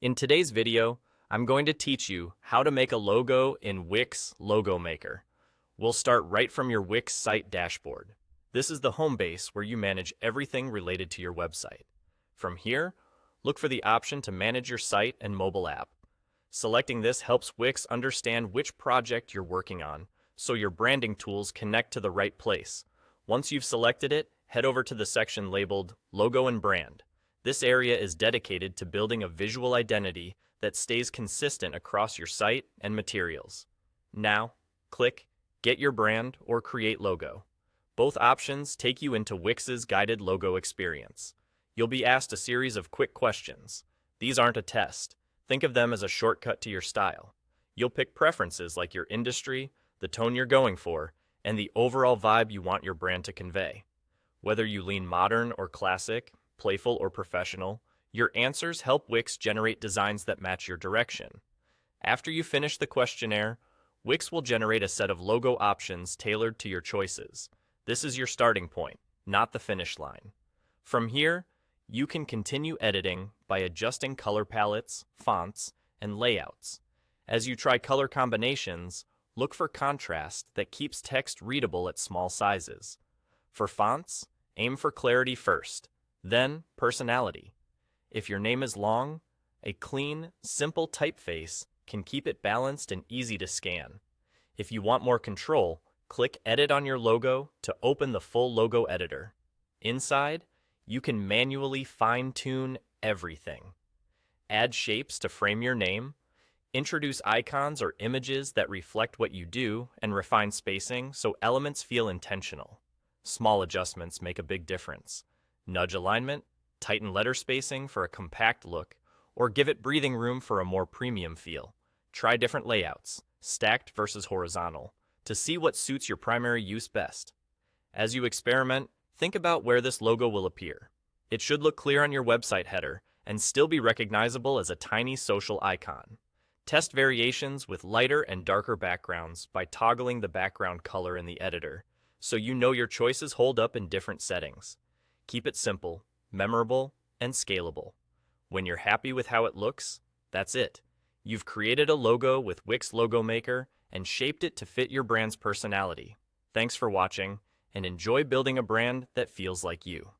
In today's video, I'm going to teach you how to make a logo in Wix Logo Maker. We'll start right from your Wix site dashboard. This is the home base where you manage everything related to your website. From here, look for the option to manage your site and mobile app. Selecting this helps Wix understand which project you're working on, so your branding tools connect to the right place. Once you've selected it, head over to the section labeled Logo and Brand. This area is dedicated to building a visual identity that stays consistent across your site and materials. Now, click Get Your Brand or Create Logo. Both options take you into Wix's guided logo experience. You'll be asked a series of quick questions. These aren't a test. Think of them as a shortcut to your style. You'll pick preferences like your industry, the tone you're going for, and the overall vibe you want your brand to convey. Whether you lean modern or classic, playful or professional, your answers help Wix generate designs that match your direction. After you finish the questionnaire, Wix will generate a set of logo options tailored to your choices. This is your starting point, not the finish line. From here, you can continue editing by adjusting color palettes, fonts, and layouts. As you try color combinations, look for contrast that keeps text readable at small sizes. For fonts, aim for clarity first, then personality. If your name is long, a clean, simple typeface can keep it balanced and easy to scan. If you want more control, click Edit on your logo to open the full logo editor. Inside, you can manually fine-tune everything. Add shapes to frame your name, introduce icons or images that reflect what you do, and refine spacing so elements feel intentional. Small adjustments make a big difference. Nudge alignment, tighten letter spacing for a compact look, or give it breathing room for a more premium feel. Try different layouts, stacked versus horizontal, to see what suits your primary use best. As you experiment, think about where this logo will appear. It should look clear on your website header and still be recognizable as a tiny social icon. Test variations with lighter and darker backgrounds by toggling the background color in the editor, so you know your choices hold up in different settings. Keep it simple, memorable, and scalable. When you're happy with how it looks, that's it. You've created a logo with Wix Logo Maker and shaped it to fit your brand's personality. Thanks for watching, and enjoy building a brand that feels like you.